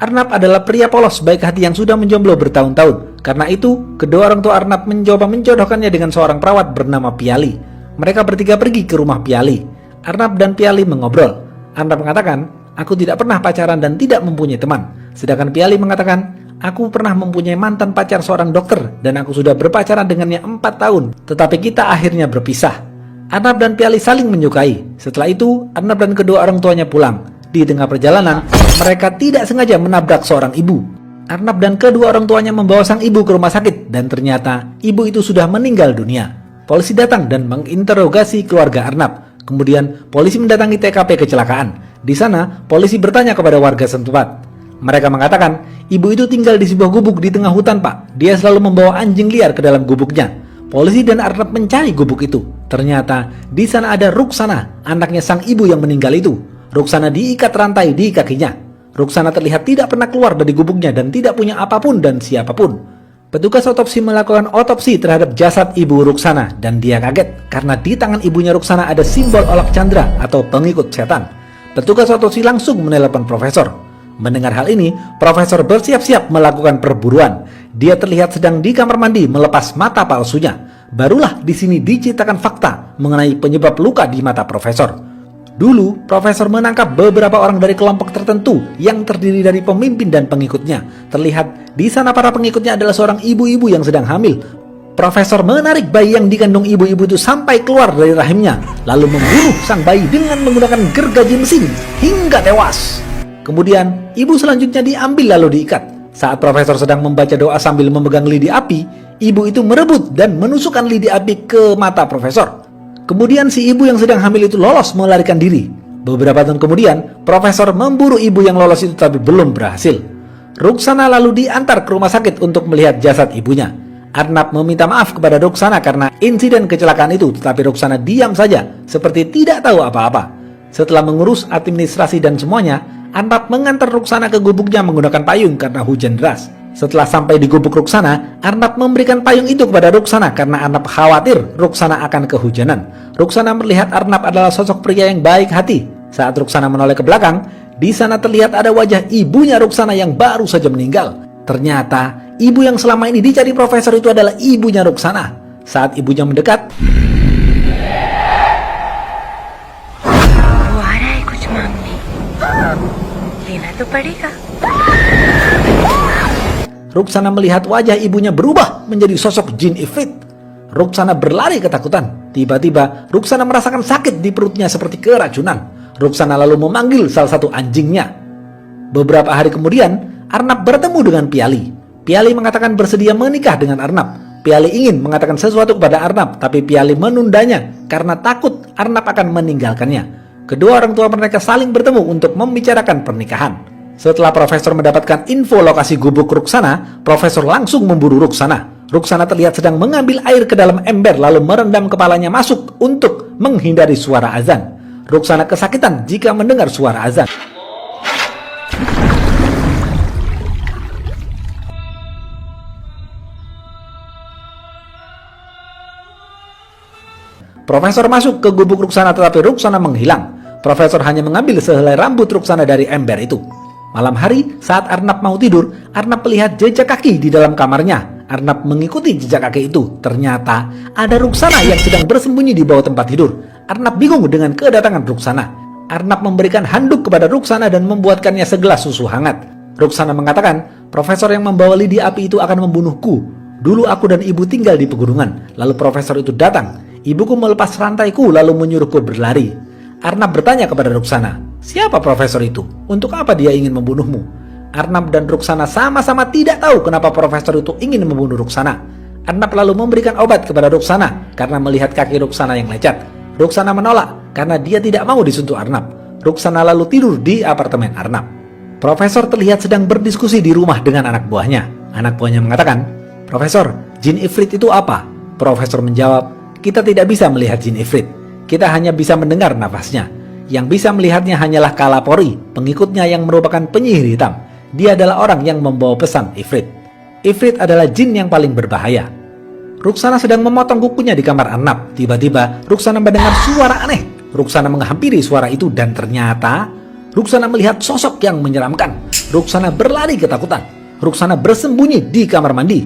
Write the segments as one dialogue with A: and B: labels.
A: Arnab adalah pria polos baik hati yang sudah menjomblo bertahun-tahun. Karena itu, kedua orang tua Arnab mencoba menjodohkannya dengan seorang perawat bernama Piali. Mereka bertiga pergi ke rumah Piali. Arnab dan Piali mengobrol. Arnab mengatakan, "Aku tidak pernah pacaran dan tidak mempunyai teman." Sedangkan Piali mengatakan, "Aku pernah mempunyai mantan pacar seorang dokter dan aku sudah berpacaran dengannya 4 tahun. Tetapi kita akhirnya berpisah." Arnab dan Piali saling menyukai. Setelah itu, Arnab dan kedua orang tuanya pulang. Di tengah perjalanan, mereka tidak sengaja menabrak seorang ibu. Arnab dan kedua orang tuanya membawa sang ibu ke rumah sakit dan ternyata ibu itu sudah meninggal dunia. Polisi datang dan menginterogasi keluarga Arnab. Kemudian polisi mendatangi TKP kecelakaan. Di sana, polisi bertanya kepada warga setempat. Mereka mengatakan, ibu itu tinggal di sebuah gubuk di tengah hutan, Pak. Dia selalu membawa anjing liar ke dalam gubuknya. Polisi dan Arnab mencari gubuk itu. Ternyata di sana ada Ruksana, anaknya sang ibu yang meninggal itu. Ruksana diikat rantai di kakinya. Ruksana terlihat tidak pernah keluar dari gubuknya dan tidak punya apapun dan siapapun. Petugas otopsi melakukan otopsi terhadap jasad ibu Ruksana dan dia kaget karena di tangan ibunya Ruksana ada simbol Olok Chandra atau pengikut setan. Petugas otopsi langsung menelepon profesor. Mendengar hal ini, profesor bersiap-siap melakukan perburuan. Dia terlihat sedang di kamar mandi melepas mata palsunya. Barulah di sini diceritakan fakta mengenai penyebab luka di mata profesor. Dulu, profesor menangkap beberapa orang dari kelompok tertentu yang terdiri dari pemimpin dan pengikutnya. Terlihat di sana para pengikutnya adalah seorang ibu-ibu yang sedang hamil. Profesor menarik bayi yang dikandung ibu-ibu itu sampai keluar dari rahimnya, lalu membunuh sang bayi dengan menggunakan gergaji mesin hingga tewas. Kemudian, ibu selanjutnya diambil lalu diikat. Saat profesor sedang membaca doa sambil memegang lidi api, ibu itu merebut dan menusukkan lidi api ke mata profesor. Kemudian si ibu yang sedang hamil itu lolos melarikan diri. Beberapa tahun kemudian, profesor memburu ibu yang lolos itu tapi belum berhasil. Ruksana lalu diantar ke rumah sakit untuk melihat jasad ibunya. Arnab meminta maaf kepada Ruksana karena insiden kecelakaan itu, tetapi Ruksana diam saja, seperti tidak tahu apa-apa. Setelah mengurus administrasi dan semuanya, Arnab mengantar Ruksana ke gubuknya menggunakan payung karena hujan deras. Setelah sampai di gubuk Ruksana, Arnab memberikan payung itu kepada Ruksana karena Arnab khawatir Ruksana akan kehujanan. Ruksana melihat Arnab adalah sosok pria yang baik hati. Saat Ruksana menoleh ke belakang, di sana terlihat ada wajah ibunya Ruksana yang baru saja meninggal. Ternyata, ibu yang selama ini dicari profesor itu adalah ibunya Ruksana. Saat ibunya mendekat, Ruksana melihat wajah ibunya berubah menjadi sosok jin ifrit. Ruksana berlari ketakutan. Tiba-tiba, Ruksana merasakan sakit di perutnya seperti keracunan. Ruksana lalu memanggil salah satu anjingnya. Beberapa hari kemudian, Arnab bertemu dengan Piali. Piali mengatakan bersedia menikah dengan Arnab. Piali ingin mengatakan sesuatu kepada Arnab, tapi Piali menundanya karena takut Arnab akan meninggalkannya. Kedua orang tua mereka saling bertemu untuk membicarakan pernikahan. Setelah profesor mendapatkan info lokasi gubuk Ruksana, profesor langsung memburu Ruksana. Ruksana terlihat sedang mengambil air ke dalam ember lalu merendam kepalanya masuk untuk menghindari suara azan. Ruksana kesakitan jika mendengar suara azan. Profesor masuk ke gubuk Ruksana tetapi Ruksana menghilang. Profesor hanya mengambil sehelai rambut Ruksana dari ember itu. Malam hari, saat Arnab mau tidur, Arnab melihat jejak kaki di dalam kamarnya. Arnab mengikuti jejak kaki itu. Ternyata ada Ruksana yang sedang bersembunyi di bawah tempat tidur. Arnab bingung dengan kedatangan Ruksana. Arnab memberikan handuk kepada Ruksana dan membuatkannya segelas susu hangat. Ruksana mengatakan, profesor yang membawa lidi api itu akan membunuhku. Dulu aku dan ibu tinggal di pegunungan. Lalu profesor itu datang. Ibuku melepas rantaiku lalu menyuruhku berlari. Arnab bertanya kepada Ruksana, siapa profesor itu? Untuk apa dia ingin membunuhmu? Arnab dan Ruksana sama-sama tidak tahu kenapa profesor itu ingin membunuh Ruksana. Arnab lalu memberikan obat kepada Ruksana karena melihat kaki Ruksana yang lecet. Ruksana menolak karena dia tidak mau disentuh Arnab. Ruksana lalu tidur di apartemen Arnab. Profesor terlihat sedang berdiskusi di rumah dengan anak buahnya. Anak buahnya mengatakan, "Profesor, jin ifrit itu apa?" Profesor menjawab, "Kita tidak bisa melihat jin ifrit. Kita hanya bisa mendengar nafasnya. Yang bisa melihatnya hanyalah Kalapori, pengikutnya yang merupakan penyihir hitam. Dia adalah orang yang membawa pesan Ifrit. Ifrit adalah jin yang paling berbahaya." Ruksana sedang memotong kukunya di kamar Arnab. Tiba-tiba, Ruksana mendengar suara aneh. Ruksana menghampiri suara itu dan ternyata Ruksana melihat sosok yang menyeramkan. Ruksana berlari ketakutan. Ruksana bersembunyi di kamar mandi.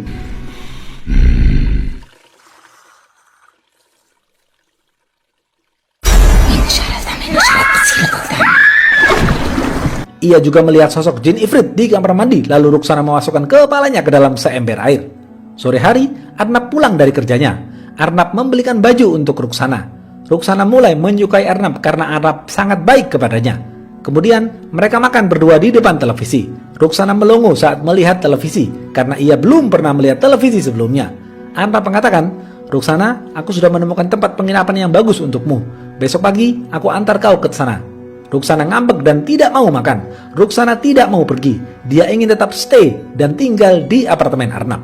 A: Ia juga melihat sosok jin Ifrit di kamar mandi, lalu Ruksana memasukkan kepalanya ke dalam seember air. Sore hari, Arnab pulang dari kerjanya. Arnab membelikan baju untuk Ruksana. Ruksana mulai menyukai Arnab karena Arnab sangat baik kepadanya. Kemudian, mereka makan berdua di depan televisi. Ruksana melongo saat melihat televisi, karena ia belum pernah melihat televisi sebelumnya. Arnab mengatakan, "Ruksana, aku sudah menemukan tempat penginapan yang bagus untukmu. Besok pagi, aku antar kau ke sana." Ruksana ngambek dan tidak mau makan. Ruksana tidak mau pergi. Dia ingin tetap stay dan tinggal di apartemen Arnab.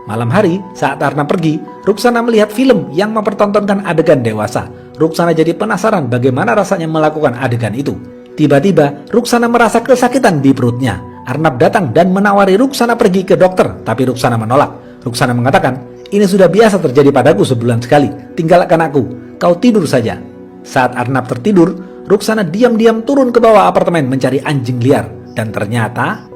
A: Malam hari, saat Arnab pergi, Ruksana melihat film yang mempertontonkan adegan dewasa. Ruksana jadi penasaran bagaimana rasanya melakukan adegan itu. Tiba-tiba, Ruksana merasa kesakitan di perutnya. Arnab datang dan menawari Ruksana pergi ke dokter, tapi Ruksana menolak. Ruksana mengatakan, "Ini sudah biasa terjadi padaku sebulan sekali. Tinggalkan aku. Kau tidur saja." Saat Arnab tertidur, Ruksana diam-diam turun ke bawah apartemen mencari anjing liar. Dan ternyata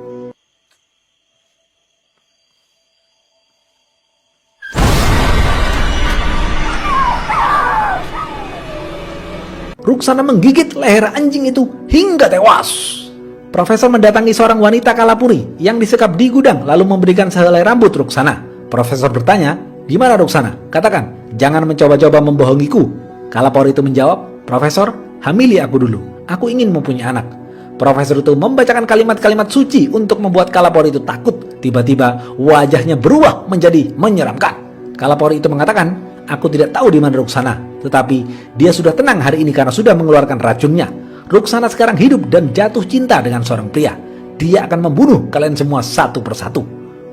A: Ruksana menggigit leher anjing itu hingga tewas. Profesor mendatangi seorang wanita Kalapuri yang disekap di gudang lalu memberikan sehelai rambut Ruksana. Profesor bertanya, "Gimana Ruksana? Katakan, jangan mencoba-coba membohongiku." Kalapuri itu menjawab, "Profesor, hamili aku dulu. Aku ingin mempunyai anak." Profesor itu membacakan kalimat-kalimat suci untuk membuat Kalapuri itu takut. Tiba-tiba wajahnya berubah menjadi menyeramkan. Kalapuri itu mengatakan, "Aku tidak tahu di mana Ruksana, tetapi dia sudah tenang hari ini karena sudah mengeluarkan racunnya. Ruksana sekarang hidup dan jatuh cinta dengan seorang pria. Dia akan membunuh kalian semua satu persatu."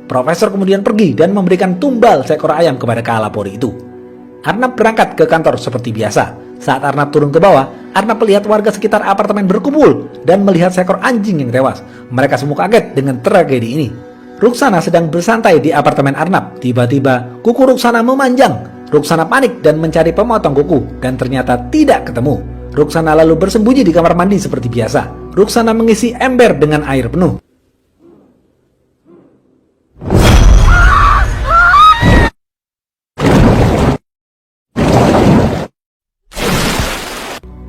A: Profesor kemudian pergi dan memberikan tumbal seekor ayam kepada Kalapuri itu. Arnab berangkat ke kantor seperti biasa. Saat Arnab turun ke bawah, Arnab melihat warga sekitar apartemen berkumpul dan melihat seekor anjing yang tewas. Mereka semua kaget dengan tragedi ini. Ruksana sedang bersantai di apartemen Arnab. Tiba-tiba, kuku Ruksana memanjang. Ruksana panik dan mencari pemotong kuku, dan ternyata tidak ketemu. Ruksana lalu bersembunyi di kamar mandi seperti biasa. Ruksana mengisi ember dengan air penuh.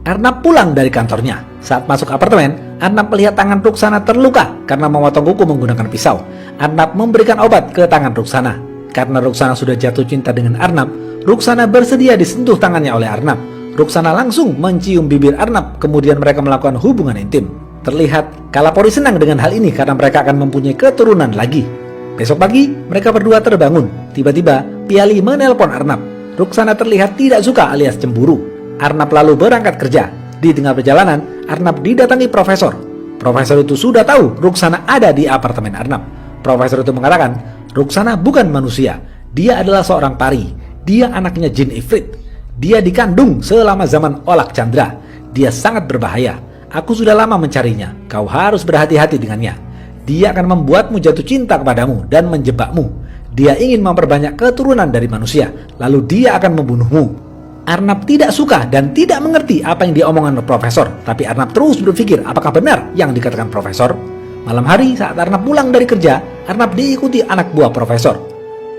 A: Arnab pulang dari kantornya. Saat masuk apartemen, Arnab melihat tangan Ruksana terluka karena memotong kuku menggunakan pisau. Arnab memberikan obat ke tangan Ruksana. Karena Ruksana sudah jatuh cinta dengan Arnab, Ruksana bersedia disentuh tangannya oleh Arnab. Ruksana langsung mencium bibir Arnab, kemudian mereka melakukan hubungan intim. Terlihat Kalapuri senang dengan hal ini karena mereka akan mempunyai keturunan lagi. Besok pagi, mereka berdua terbangun. Tiba-tiba, Piali menelpon Arnab. Ruksana terlihat tidak suka alias cemburu. Arnab lalu berangkat kerja. Di tengah perjalanan, Arnab didatangi profesor. Profesor itu sudah tahu Ruksana ada di apartemen Arnab. Profesor itu mengatakan, "Ruksana bukan manusia. Dia adalah seorang pari. Dia anaknya jin Ifrit. Dia dikandung selama zaman Olak Chandra. Dia sangat berbahaya. Aku sudah lama mencarinya. Kau harus berhati-hati dengannya. Dia akan membuatmu jatuh cinta kepadamu dan menjebakmu. Dia ingin memperbanyak keturunan dari manusia. Lalu dia akan membunuhmu." Arnab tidak suka dan tidak mengerti apa yang diomongkan oleh profesor. Tapi Arnab terus berpikir apakah benar yang dikatakan profesor. Malam hari saat Arnab pulang dari kerja, Arnab diikuti anak buah profesor.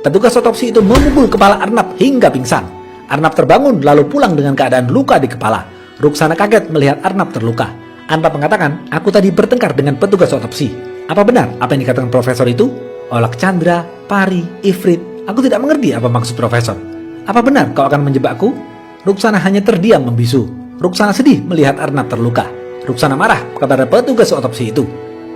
A: Petugas otopsi itu memukul kepala Arnab hingga pingsan. Arnab terbangun lalu pulang dengan keadaan luka di kepala. Ruksana kaget melihat Arnab terluka. Arnab mengatakan, "Aku tadi bertengkar dengan petugas otopsi. Apa benar apa yang dikatakan profesor itu? Olak Chandra, pari, Ifrit. Aku tidak mengerti apa maksud profesor. Apa benar kau akan menjebakku?" Ruksana hanya terdiam membisu. Ruksana sedih melihat Arnab terluka. Ruksana marah kepada petugas otopsi itu.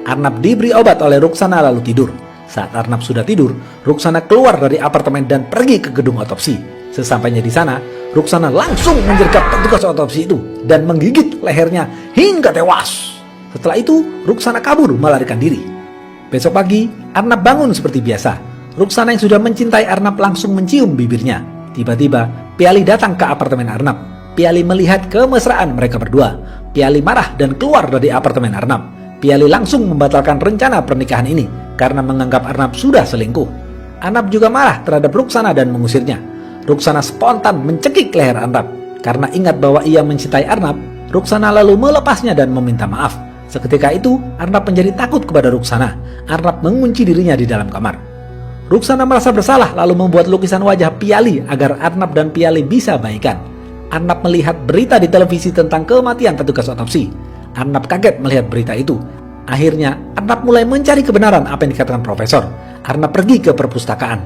A: Arnab diberi obat oleh Ruksana lalu tidur. Saat Arnab sudah tidur, Ruksana keluar dari apartemen dan pergi ke gedung otopsi. Sesampainya di sana, Ruksana langsung menjergap petugas otopsi itu dan menggigit lehernya hingga tewas. Setelah itu, Ruksana kabur melarikan diri. Besok pagi, Arnab bangun seperti biasa. Ruksana yang sudah mencintai Arnab langsung mencium bibirnya. Tiba-tiba, Piali datang ke apartemen Arnab. Piali melihat kemesraan mereka berdua. Piali marah dan keluar dari apartemen Arnab. Piali langsung membatalkan rencana pernikahan ini karena menganggap Arnab sudah selingkuh. Arnab juga marah terhadap Ruksana dan mengusirnya. Ruksana spontan mencekik leher Arnab. Karena ingat bahwa ia mencintai Arnab, Ruksana lalu melepasnya dan meminta maaf. Seketika itu, Arnab menjadi takut kepada Ruksana. Arnab mengunci dirinya di dalam kamar. Ruksana merasa bersalah lalu membuat lukisan wajah Piali agar Arnab dan Piali bisa baikan. Arnab melihat berita di televisi tentang kematian petugas otopsi. Arnab kaget melihat berita itu. Akhirnya, Arnab mulai mencari kebenaran apa yang dikatakan profesor. Arnab pergi ke perpustakaan.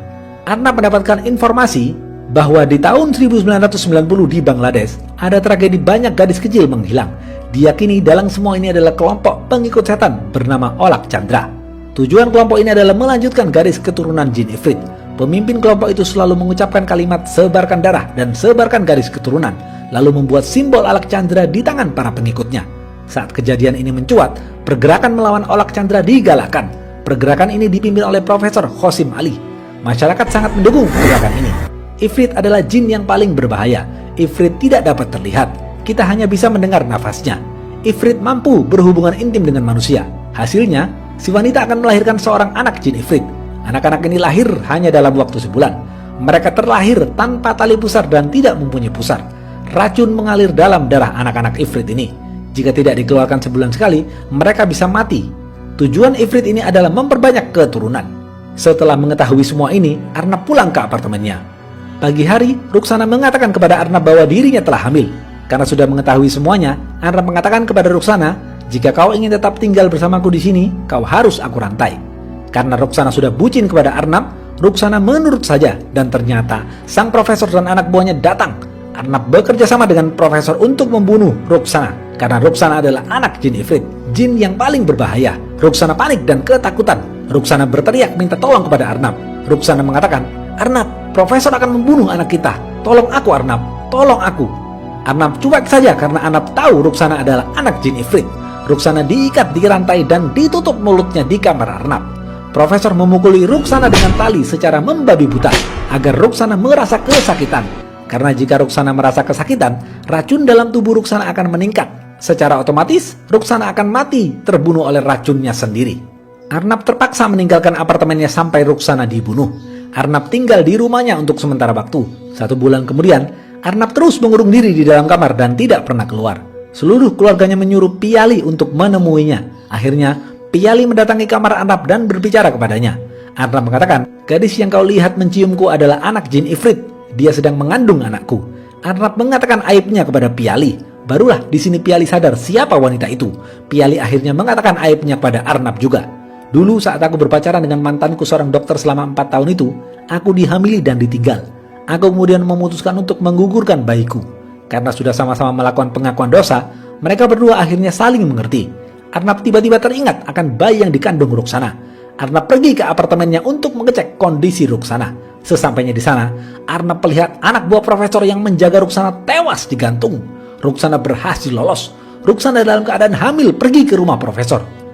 A: Arnab mendapatkan informasi bahwa di tahun 1990 di Bangladesh ada tragedi banyak gadis kecil menghilang. Diyakini dalam semua ini adalah kelompok pengikut setan bernama Olak Chandra. Tujuan kelompok ini adalah melanjutkan garis keturunan jin Ifrit. Pemimpin kelompok itu selalu mengucapkan kalimat sebarkan darah dan sebarkan garis keturunan, lalu membuat simbol Olak Chandra di tangan para pengikutnya. Saat kejadian ini mencuat, pergerakan melawan Olak Chandra digalakkan. Pergerakan ini dipimpin oleh Profesor Khosim Ali. Masyarakat sangat mendukung pergerakan ini. Ifrit adalah jin yang paling berbahaya. Ifrit tidak dapat terlihat. Kita hanya bisa mendengar nafasnya. Ifrit mampu berhubungan intim dengan manusia. Hasilnya, si wanita akan melahirkan seorang anak jin Ifrit. Anak-anak ini lahir hanya dalam waktu sebulan. Mereka terlahir tanpa tali pusar dan tidak mempunyai pusar. Racun mengalir dalam darah anak-anak Ifrit ini. Jika tidak dikeluarkan sebulan sekali, mereka bisa mati. Tujuan Ifrit ini adalah memperbanyak keturunan. Setelah mengetahui semua ini, Arnab pulang ke apartemennya. Pagi hari, Ruksana mengatakan kepada Arnab bahwa dirinya telah hamil. Karena sudah mengetahui semuanya, Arnab mengatakan kepada Ruksana, jika kau ingin tetap tinggal bersamaku di sini, kau harus aku rantai. Karena Ruksana sudah bucin kepada Arnab, Ruksana menurut saja dan ternyata sang profesor dan anak buahnya datang. Arnab bekerja sama dengan profesor untuk membunuh Ruksana karena Ruksana adalah anak jin Ifrit, jin yang paling berbahaya. Ruksana panik dan ketakutan. Ruksana berteriak minta tolong kepada Arnab. Ruksana mengatakan, Arnab, profesor akan membunuh anak kita. Tolong aku Arnab, tolong aku. Arnab cuek saja karena Arnab tahu Ruksana adalah anak jin Ifrit. Ruksana diikat di rantai dan ditutup mulutnya di kamar Arnab. Profesor memukuli Ruksana dengan tali secara membabi buta agar Ruksana merasa kesakitan. Karena jika Ruksana merasa kesakitan, racun dalam tubuh Ruksana akan meningkat. Secara otomatis, Ruksana akan mati terbunuh oleh racunnya sendiri. Arnab terpaksa meninggalkan apartemennya sampai Ruksana dibunuh. Arnab tinggal di rumahnya untuk sementara waktu. 1 bulan kemudian, Arnab terus mengurung diri di dalam kamar dan tidak pernah keluar. Seluruh keluarganya menyuruh Piali untuk menemuinya. Akhirnya, Piali mendatangi kamar Arnab dan berbicara kepadanya. Arnab mengatakan, gadis yang kau lihat menciumku adalah anak jin Ifrit. Dia sedang mengandung anakku. Arnab mengatakan aibnya kepada Piali. Barulah di sini Piali sadar siapa wanita itu. Piali akhirnya mengatakan aibnya kepada Arnab juga. Dulu saat aku berpacaran dengan mantanku seorang dokter selama 4 tahun itu, aku dihamili dan ditinggal. Aku kemudian memutuskan untuk menggugurkan bayiku. Karena sudah sama-sama melakukan pengakuan dosa, mereka berdua akhirnya saling mengerti. Arnab tiba-tiba teringat akan bayi yang dikandung Ruksana. Arnab pergi ke apartemennya untuk mengecek kondisi Ruksana. Sesampainya di sana, Arnab melihat anak buah profesor yang menjaga Ruksana tewas digantung. Ruksana berhasil lolos. Ruksana dalam keadaan hamil pergi ke rumah profesor.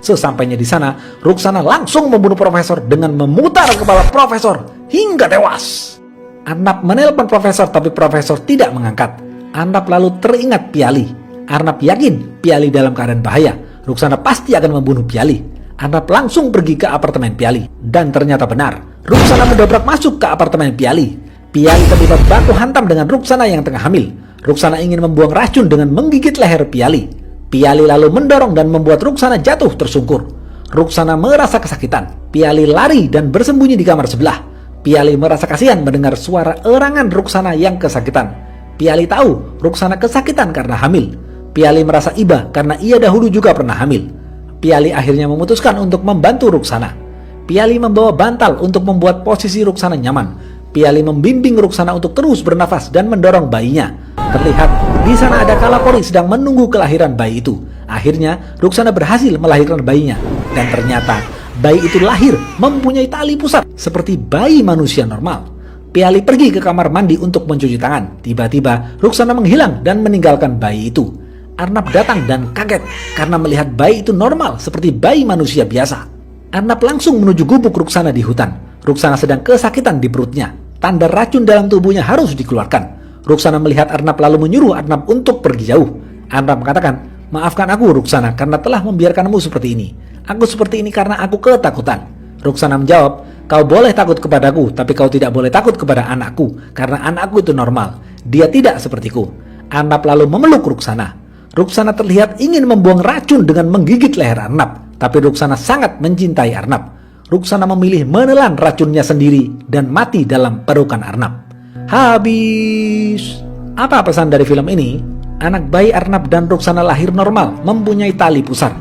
A: Sesampainya di sana, Ruksana langsung membunuh profesor dengan memutar kepala profesor hingga tewas. Arnab menelpon profesor tapi profesor tidak mengangkat. Arnab lalu teringat Piali. Arnab yakin Piali dalam keadaan bahaya. Ruksana pasti akan membunuh Piali. Arnab langsung pergi ke apartemen Piali. Dan ternyata benar, Ruksana mendobrak masuk ke apartemen Piali. Piali terlibat baku hantam dengan Ruksana yang tengah hamil. Ruksana ingin membuang racun dengan menggigit leher Piali. Piali lalu mendorong dan membuat Ruksana jatuh tersungkur. Ruksana merasa kesakitan. Piali lari dan bersembunyi di kamar sebelah. Piali merasa kasihan mendengar suara erangan Ruksana yang kesakitan. Piali tahu Ruksana kesakitan karena hamil. Piali merasa iba karena ia dahulu juga pernah hamil. Piali akhirnya memutuskan untuk membantu Ruksana. Piali membawa bantal untuk membuat posisi Ruksana nyaman. Piali membimbing Ruksana untuk terus bernafas dan mendorong bayinya. Terlihat di sana ada Kalapori sedang menunggu kelahiran bayi itu. Akhirnya Ruksana berhasil melahirkan bayinya. Dan ternyata bayi itu lahir mempunyai tali pusat seperti bayi manusia normal. Piali pergi ke kamar mandi untuk mencuci tangan. Tiba-tiba Ruksana menghilang dan meninggalkan bayi itu. Arnab datang dan kaget karena melihat bayi itu normal seperti bayi manusia biasa. Arnab langsung menuju gubuk Ruksana di hutan. Ruksana sedang kesakitan di perutnya. Tanda racun dalam tubuhnya harus dikeluarkan. Ruksana melihat Arnab lalu menyuruh Arnab untuk pergi jauh. Arnab mengatakan, maafkan aku Ruksana karena telah membiarkanmu seperti ini. Aku seperti ini karena aku ketakutan. Ruksana menjawab, Kau boleh takut kepadaku, tapi kau tidak boleh takut kepada anakku, karena anakku itu normal. Dia tidak sepertiku. Arnab lalu memeluk Ruksana. Ruksana terlihat ingin membuang racun dengan menggigit leher Arnab, tapi Ruksana sangat mencintai Arnab. Ruksana memilih menelan racunnya sendiri dan mati dalam pelukan Arnab. Habis. Apa pesan dari film ini? Anak bayi Arnab dan Ruksana lahir normal, mempunyai tali pusar.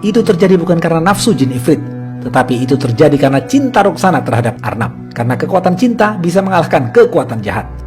A: Itu terjadi bukan karena nafsu jin ifrit, tetapi itu terjadi karena cinta Ruksana terhadap Arnab. Karena kekuatan cinta bisa mengalahkan kekuatan jahat.